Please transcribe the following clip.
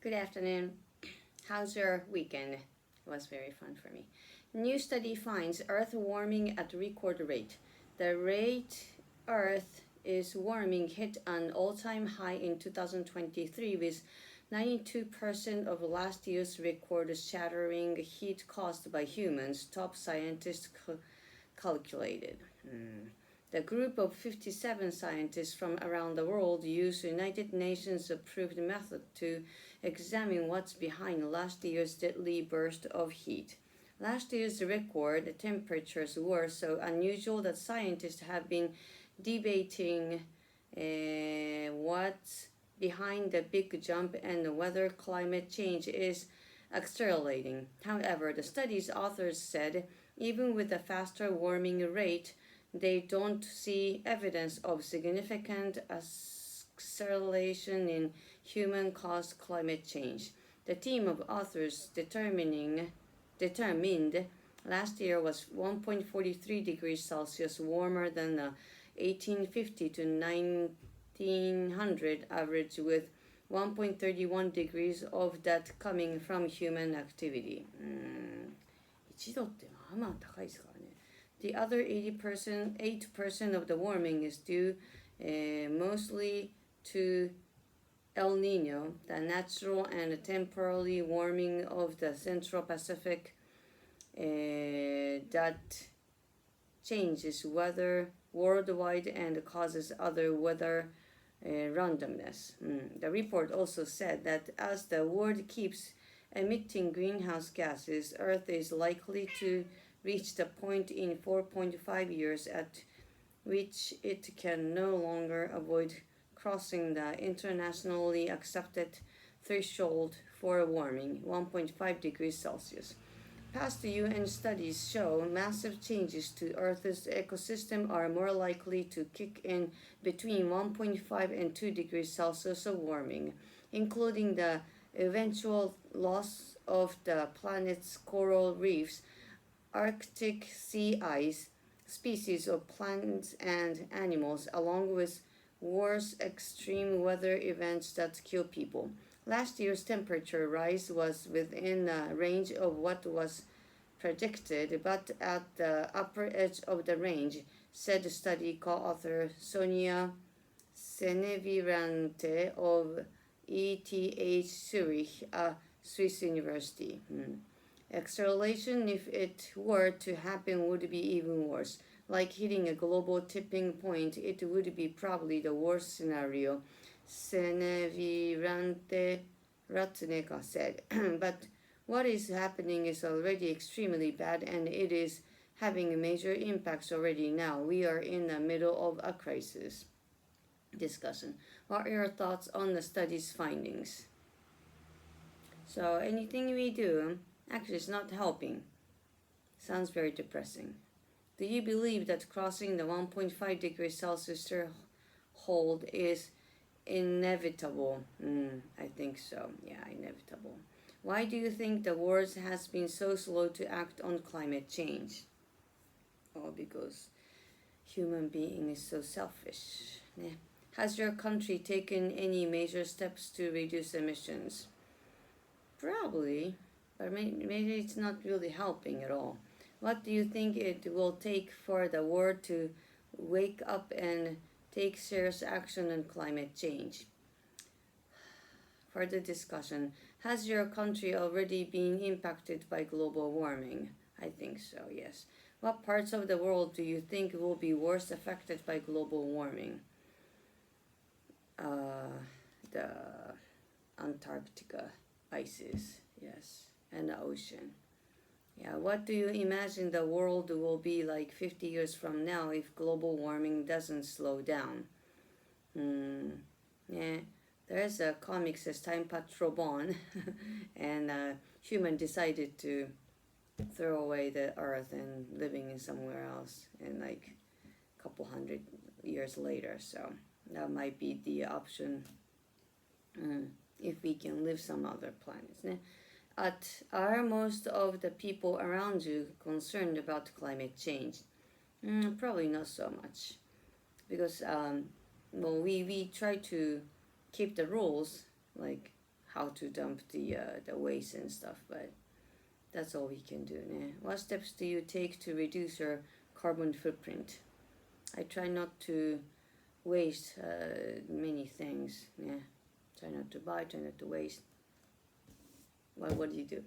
Good afternoon. How's your weekend? It was very fun for me. New study finds Earth warming at record rate. The rate Earth is warming hit an all-time high in 2023 with 92% of last year's record shattering heat caused by humans, top scientists calculated. The group of 57 scientists from around the world used United Nations approved method to examine what's behind last year's deadly burst of heat. Last year's record temperatures were so unusual that scientists have been debating what's behind the big jump and whether climate change is accelerating. However, the study's authors said even with a faster warming rate, they don't see evidence of significant acceleration in human-caused climate change. The team of authors determined last year was 1.43 degrees Celsius warmer than the 1850 to 1900 average, with 1.31 degrees of that coming from human activity. 1度ってまあまあ高いですからね。The other 8% of the warming is due mostly to El Nino, the natural and temporary warming of the Central Pacific that changes weather worldwide and causes other weather randomness. The report also said that as the world keeps emitting greenhouse gases, Earth is likely to reach the point in 4.5 years at which it can no longer avoid crossing the internationally accepted threshold for warming, 1.5 degrees Celsius. Past UN studies show massive changes to Earth's ecosystem are more likely to kick in between 1.5 and 2 degrees Celsius of warming, including the eventual loss of the planet's coral reefs, Arctic sea ice, species of plants and animals, along with worse extreme weather events that kill people. Last year's temperature rise was within the range of what was predicted, but at the upper edge of the range, said study co-author Sonia Senevirante of ETH Zurich, a Swiss university. Acceleration, if it were to happen, would be even worse. Like hitting a global tipping point, it would be probably the worst scenario, Senevirante Ratneka said. But what is happening is already extremely bad, and it is having major impacts already now. We are in the middle of a crisis. Discussion. What are your thoughts on the study's findings? So anything we do actually is not helping. Sounds very depressing. Do you believe that crossing the 1.5 degrees Celsius threshold is inevitable? I think so. Yeah, inevitable. Why do you think the world has been so slow to act on climate change? Oh, because human being is so selfish. Yeah. Has your country taken any major steps to reduce emissions? Probably, but maybe it's not really helping at all. What do you think it will take for the world to wake up and take serious action on climate change? Further discussion. Has your country already been impacted by global warming? I think so, yes. What parts of the world do you think will be worst affected by global warming? The Antarctica ices, yes, and the ocean. Yeah, what do you imagine the world will be like 50 years from now if global warming doesn't slow down? Yeah, there's a comic says Time Patrol Bon, and human decided to throw away the earth and living in somewhere else in like a couple hundred years later. So that might be the option if we can live some other planets. Are most of the people around you concerned about climate change? Probably not so much, because we try to keep the rules, like how to dump the waste and stuff, but that's all we can do. What steps do you take to reduce your carbon footprint? I try not to waste many things. Try not to buy, try not to waste. What do you do?